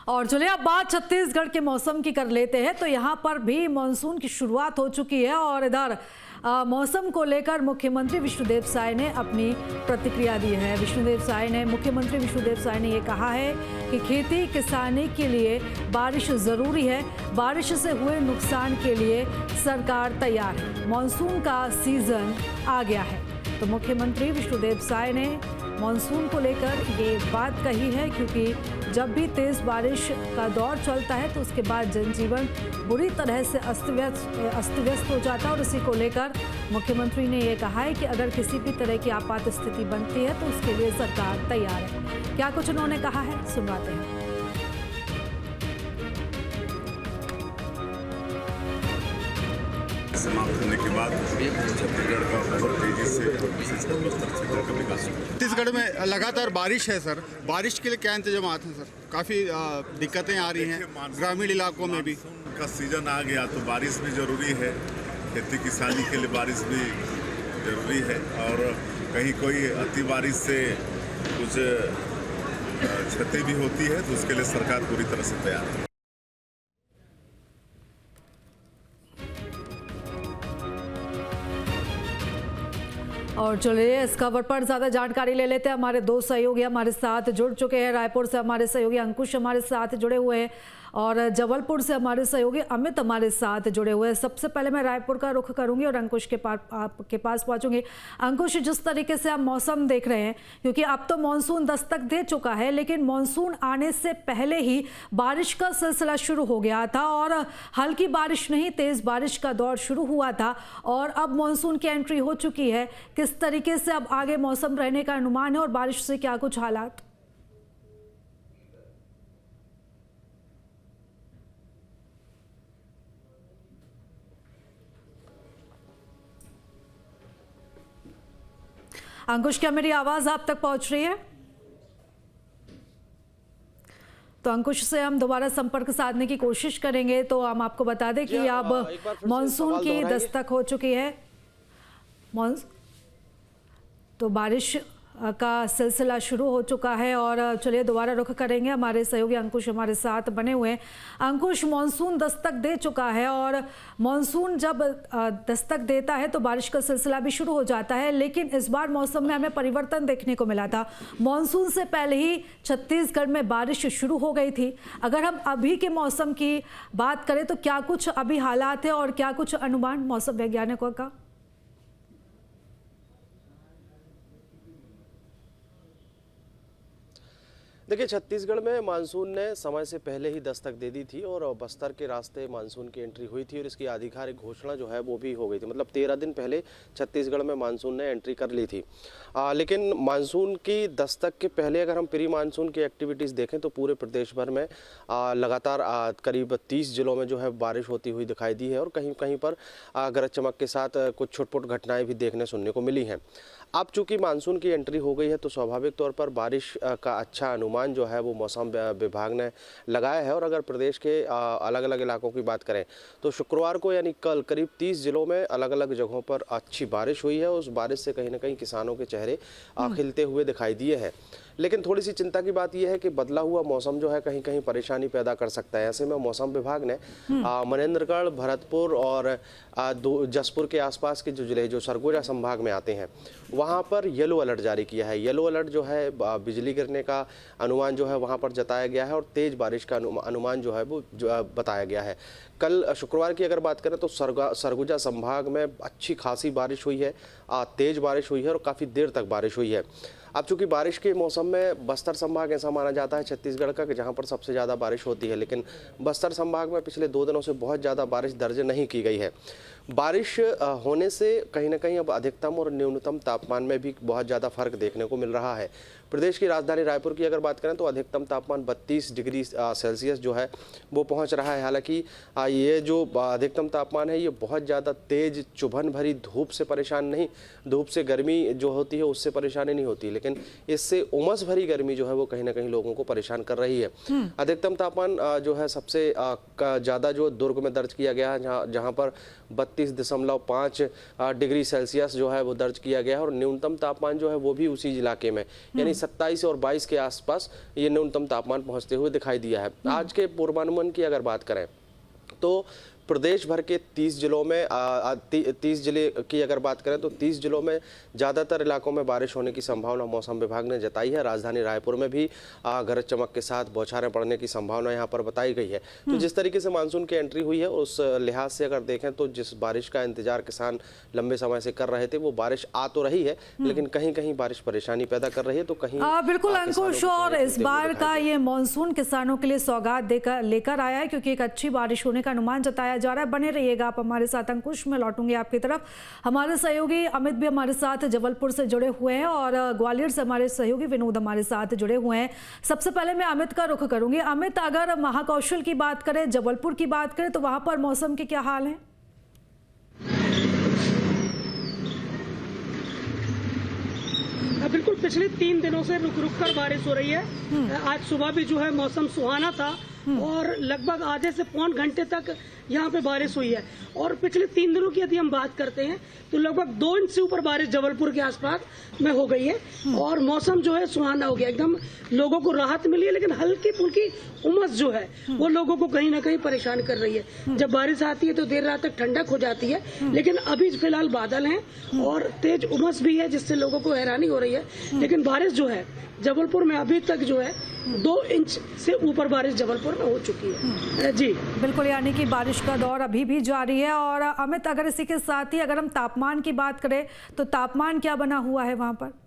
और चलिए अब बात छत्तीसगढ़ के मौसम की कर लेते हैं। तो यहाँ पर भी मानसून की शुरुआत हो चुकी है और इधर मौसम को लेकर मुख्यमंत्री विष्णुदेव साय ने अपनी प्रतिक्रिया दी है। मुख्यमंत्री विष्णुदेव साय ने ये कहा है कि खेती किसानी के लिए बारिश ज़रूरी है, बारिश से हुए नुकसान के लिए सरकार तैयार है, मानसून का सीजन आ गया है। तो मुख्यमंत्री विष्णुदेव साय ने मानसून को लेकर ये बात कही है, क्योंकि जब भी तेज़ बारिश का दौर चलता है तो उसके बाद जनजीवन बुरी तरह से अस्त व्यस्त हो जाता है। और इसी को लेकर मुख्यमंत्री ने ये कहा है कि अगर किसी भी तरह की आपात स्थिति बनती है तो उसके लिए सरकार तैयार है। क्या कुछ उन्होंने कहा है, सुनवाते हैं। समाप्त होने के बाद छत्तीसगढ़ का बहुत तेजी से क्षेत्र का विकास हुआ। छत्तीसगढ़ में लगातार बारिश है सर, बारिश के लिए क्या इंतजाम हैं सर? काफ़ी दिक्कतें आ रही हैं ग्रामीण इलाकों में भी। का सीजन आ गया तो बारिश भी ज़रूरी है, खेती किसानी के लिए बारिश भी ज़रूरी है। और कहीं कोई अति बारिश से कुछ क्षति भी होती है तो उसके लिए सरकार पूरी तरह से तैयार है। और चलिए इस खबर पर ज़्यादा जानकारी ले लेते हैं। हमारे दो सहयोगी हमारे साथ जुड़ चुके हैं। रायपुर से हमारे सहयोगी अंकुश हमारे साथ जुड़े हुए हैं और जबलपुर से हमारे सहयोगी अमित हमारे साथ जुड़े हुए हैं। सबसे पहले मैं रायपुर का रुख करूंगी और अंकुश के पास पहुंचूंगी। अंकुश, जिस तरीके से आप मौसम देख रहे हैं, क्योंकि अब तो मानसून दस्तक दे चुका है, लेकिन मानसून आने से पहले ही बारिश का सिलसिला शुरू हो गया था और हल्की बारिश नहीं तेज़ बारिश का दौर शुरू हुआ था और अब मानसून की एंट्री हो चुकी है। किस तरीके से अब आगे मौसम रहने का अनुमान है और बारिश से क्या कुछ हालात? अंकुश, क्या मेरी आवाज आप तक पहुंच रही है? तो अंकुश से हम दोबारा संपर्क साधने की कोशिश करेंगे। तो हम आपको बता दें कि अब मानसून की दस्तक हो चुकी है। तो बारिश का सिलसिला शुरू हो चुका है और चलिए दोबारा रुख करेंगे। हमारे सहयोगी अंकुश हमारे साथ बने हुए हैं। अंकुश, मानसून दस्तक दे चुका है और मानसून जब दस्तक देता है तो बारिश का सिलसिला भी शुरू हो जाता है, लेकिन इस बार मौसम में हमें परिवर्तन देखने को मिला था। मानसून से पहले ही छत्तीसगढ़ में बारिश शुरू हो गई थी। अगर हम अभी के मौसम की बात करें तो क्या कुछ अभी हालात है और क्या कुछ अनुमान मौसम वैज्ञानिकों का? देखिए, छत्तीसगढ़ में मानसून ने समय से पहले ही दस्तक दे दी थी और बस्तर के रास्ते मानसून की एंट्री हुई थी और इसकी आधिकारिक घोषणा जो है वो भी हो गई थी। मतलब 13 दिन पहले छत्तीसगढ़ में मानसून ने एंट्री कर ली थी। लेकिन मानसून की दस्तक के पहले अगर हम प्री मानसून की एक्टिविटीज़ देखें तो पूरे प्रदेश भर में लगातार करीब 30 जिलों में जो है बारिश होती हुई दिखाई दी है और कहीं कहीं पर गरज चमक के साथ कुछ छुटपुट घटनाएँ भी देखने सुनने को मिली हैं। अब चूंकि मानसून की एंट्री हो गई है तो स्वाभाविक तौर पर बारिश का अच्छा अनुमान जो है वो मौसम विभाग ने लगाया है। और अगर प्रदेश के अलग अलग इलाकों की बात करें तो शुक्रवार को यानी कल करीब 30 जिलों में अलग अलग जगहों पर अच्छी बारिश हुई है। उस बारिश से कहीं ना कहीं किसानों के चेहरे खिलते हुए दिखाई दिए हैं। लेकिन थोड़ी सी चिंता की बात यह है कि बदला हुआ मौसम जो है कहीं कहीं परेशानी पैदा कर सकता है। ऐसे में मौसम विभाग ने मनेंद्रगढ़, भरतपुर और जसपुर के आसपास के जो जिले जो सरगुजा संभाग में आते हैं वहाँ पर येलो अलर्ट जारी किया है। येलो अलर्ट जो है बिजली गिरने का अनुमान जो है वहाँ पर जताया गया है और तेज़ बारिश का अनुमान जो है वो बताया गया है। कल शुक्रवार की अगर बात करें तो सरगुजा संभाग में अच्छी खासी बारिश हुई है, तेज़ बारिश हुई है और काफ़ी देर तक बारिश हुई है। अब चूंकि बारिश के मौसम में बस्तर संभाग ऐसा माना जाता है छत्तीसगढ़ का कि जहां पर सबसे ज़्यादा बारिश होती है, लेकिन बस्तर संभाग में पिछले 2 दिनों से बहुत ज़्यादा बारिश दर्ज नहीं की गई है। बारिश होने से कहीं ना कहीं अब अधिकतम और न्यूनतम तापमान में भी बहुत ज़्यादा फर्क देखने को मिल रहा है। प्रदेश की राजधानी रायपुर की अगर बात करें तो अधिकतम तापमान 32 डिग्री सेल्सियस जो है वो पहुंच रहा है। हालांकि ये जो अधिकतम तापमान है ये बहुत ज़्यादा तेज़ चुभन भरी धूप से परेशान नहीं, धूप से गर्मी जो होती है उससे परेशानी नहीं होती, लेकिन इससे उमस भरी गर्मी जो है वो कहीं ना कहीं लोगों को परेशान कर रही है। अधिकतम तापमान जो है सबसे ज़्यादा जो दुर्ग में दर्ज किया गया है जहाँ पर 32.5 डिग्री सेल्सियस जो है वो दर्ज किया गया है और न्यूनतम तापमान जो है वो भी उसी इलाके में यानी 27 और 22 के आसपास ये न्यूनतम तापमान पहुंचते हुए दिखाई दिया है। आज के पूर्वानुमान की अगर बात करें तो प्रदेश भर के 30 जिलों में 30 जिले की अगर बात करें तो 30 जिलों में ज़्यादातर इलाकों में बारिश होने की संभावना मौसम विभाग ने जताई है। राजधानी रायपुर में भी गरज चमक के साथ बौछारें पड़ने की संभावना यहां पर बताई गई है। तो जिस तरीके से मानसून की एंट्री हुई है उस लिहाज से अगर देखें तो जिस बारिश का इंतजार किसान लंबे समय से कर रहे थे वो बारिश आ तो रही है, लेकिन कहीं कहीं बारिश परेशानी पैदा कर रही है। तो कहीं बिल्कुल अंकुश, और इस बार का ये मानसून किसानों के लिए सौगात लेकर आया है, क्योंकि एक अच्छी बारिश होने का अनुमान जताया जा रहा है। बने रहिएगा आप हमारे साथ। अंकुश, मैं लौटूंगी आपकी तरफ। हमारे सहयोगी अमित भी हमारे साथ जबलपुर से जुड़े हुए हैं और ग्वालियर से हमारे सहयोगी विनोद हमारे साथ जुड़े हुए हैं। सबसे पहले मैं अमित का रुख करूंगी। अमित, अगर महाकौशल की बात करें, जबलपुर की बात करें, तो वहां पर मौसम के क्या हाल है? बिल्कुल, पिछले 3 दिनों से रुक रुक कर बारिश हो रही है। आज सुबह भी जो है मौसम सुहाना था और लगभग आधे से पौन घंटे तक यहाँ पे बारिश हुई है। और पिछले 3 दिनों की यदि हम बात करते हैं तो लगभग 2 इंच से ऊपर बारिश जबलपुर के आसपास में हो गई है और मौसम जो है सुहाना हो गया, एकदम लोगों को राहत मिली है। लेकिन हल्की फुल्की उमस जो है वो लोगों को कहीं ना कहीं परेशान कर रही है। जब बारिश आती है तो देर रात तक ठंडक हो जाती है, लेकिन अभी फिलहाल बादल हैं और तेज उमस भी है जिससे लोगों को हैरानी हो रही है। लेकिन बारिश जो है जबलपुर में अभी तक जो है 2 इंच से ऊपर बारिश जबलपुर में हो चुकी है। जी बिल्कुल, यानी कि बारिश का दौर अभी भी जारी है। और अमित, अगर इसी के साथ ही अगर हम तापमान की बात करें तो तापमान क्या बना हुआ है वहां पर?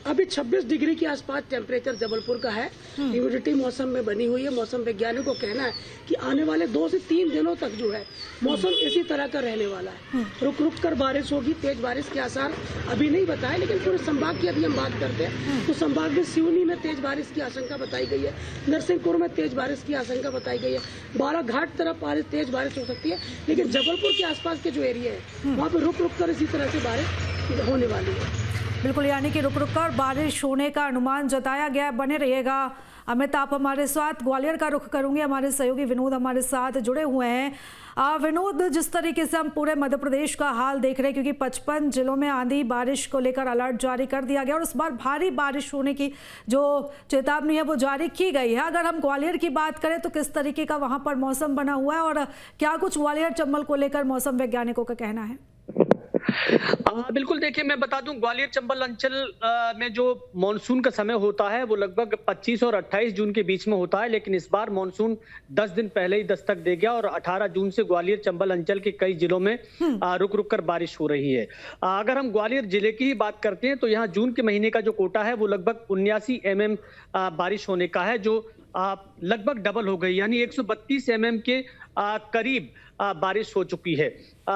अभी 26 डिग्री के आसपास टेम्परेचर जबलपुर का है। ह्यूमिडिटी मौसम में बनी हुई है। मौसम वैज्ञानिक को कहना है कि आने वाले 2 से 3 दिनों तक जो है मौसम इसी तरह का रहने वाला है। रुक रुक कर बारिश होगी, तेज बारिश के आसार अभी नहीं बताए, लेकिन पूरे संभाग की यदि हम बात करते हैं तो संभाग में सिवनी में तेज बारिश की आशंका बताई गई है, नरसिंहपुर में तेज बारिश की आशंका बताई गई है, बालाघाट तरफ तेज बारिश हो सकती है। लेकिन जबलपुर के आसपास के जो एरिया है वहाँ पे रुक रुक कर इसी तरह से बारिश होने वाली है। बिल्कुल, यानी कि रुक रुक कर बारिश होने का अनुमान जताया गया है। बने रहिएगा अमित, आप हमारे साथ। ग्वालियर का रुख करूंगे, हमारे सहयोगी विनोद हमारे साथ जुड़े हुए हैं। विनोद, जिस तरीके से हम पूरे मध्य प्रदेश का हाल देख रहे हैं, क्योंकि 55 जिलों में आंधी बारिश को लेकर अलर्ट जारी कर दिया गया और इस बार भारी बारिश होने की जो चेतावनी है वो जारी की गई है। अगर हम ग्वालियर की बात करें तो किस तरीके का वहां पर मौसम बना हुआ है और क्या कुछ ग्वालियर चंबल को लेकर मौसम वैज्ञानिकों का कहना है? बिल्कुल, देखिए मैं बता दूं, ग्वालियर चंबल अंचल में जो मानसून का समय होता है वो लगभग 25 और 28 जून के बीच में होता है, लेकिन इस बार मानसून 10 दिन पहले ही दस्तक दे गया और 18 जून से ग्वालियर चंबल अंचल के कई जिलों में रुक रुक कर बारिश हो रही है। अगर हम ग्वालियर जिले की ही बात करते हैं तो यहाँ जून के महीने का जो कोटा है वो लगभग 79 mm बारिश होने का है, जो लगभग डबल हो गई, यानी 132 mm के करीब बारिश हो चुकी है।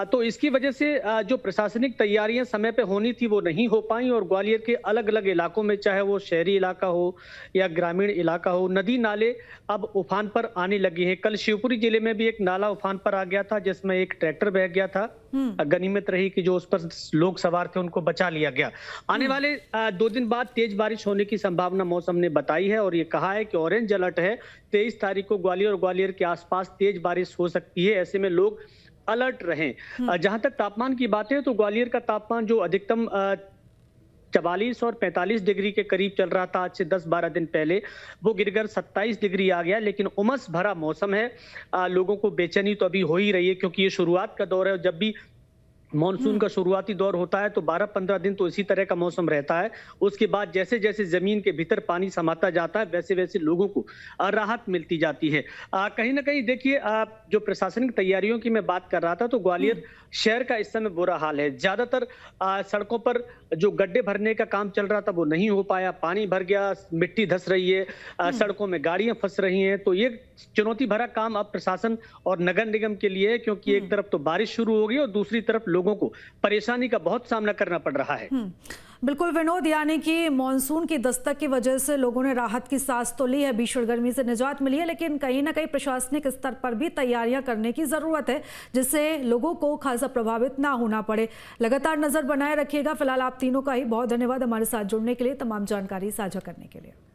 तो इसकी वजह से जो प्रशासनिक तैयारियां समय पे होनी थी वो नहीं हो पाई और ग्वालियर के अलग अलग इलाकों में, चाहे वो शहरी इलाका हो या ग्रामीण इलाका हो, नदी नाले अब उफान पर आने लगे हैं। कल शिवपुरी जिले में भी एक नाला उफान पर आ गया था जिसमें एक ट्रैक्टर बह गया था। गनीमत रही कि जो उस पर लोग सवार थे उनको बचा लिया गया। आने वाले 2 दिन बाद तेज बारिश होने की संभावना मौसम ने बताई है और ये कहा है कि ऑरेंज अलर्ट है। 23 तारीख को ग्वालियर और ग्वालियर के आसपास तेज बारिश हो सकती है, ऐसे में लोग अलर्ट रहें। जहां तक तापमान की बात है तो ग्वालियर का तापमान जो अधिकतम 44 और 45 डिग्री के करीब चल रहा था आज से 10-12 दिन पहले, वो गिरकर 27 डिग्री आ गया। लेकिन उमस भरा मौसम है, लोगों को बेचैनी तो अभी हो ही रही है क्योंकि ये शुरुआत का दौर है और जब भी मॉनसून का शुरुआती दौर होता है तो 12-15 दिन तो इसी तरह का मौसम रहता है। उसके बाद जैसे जैसे जमीन के भीतर पानी समाता जाता है वैसे वैसे लोगों को राहत मिलती जाती है। कहीं ना कहीं देखिए, जो प्रशासनिक तैयारियों की मैं बात कर रहा था तो ग्वालियर शहर का इस समय बुरा हाल है। ज्यादातर सड़कों पर जो गड्ढे भरने का काम चल रहा था वो नहीं हो पाया, पानी भर गया, मिट्टी धंस रही है, सड़कों में गाड़ियां फंस रही हैं। तो ये चुनौती भरा काम अब प्रशासन और नगर निगम के लिए है क्योंकि एक तरफ तो बारिश शुरू हो गई और दूसरी तरफ लोगों को परेशानी का बहुत सामना करना पड़ रहा है। बिल्कुल विनोद, यानी कि मॉनसून की दस्तक की वजह से लोगों ने राहत की सांस तो ली है, भीषण गर्मी से निजात मिली है, लेकिन कहीं ना कहीं प्रशासनिक स्तर पर भी तैयारियां करने की जरूरत है जिससे लोगों को खासा प्रभावित ना होना पड़े। लगातार नजर बनाए रखिएगा। फिलहाल आप तीनों का ही बहुत धन्यवाद हमारे साथ जुड़ने के लिए, तमाम जानकारी साझा करने के लिए।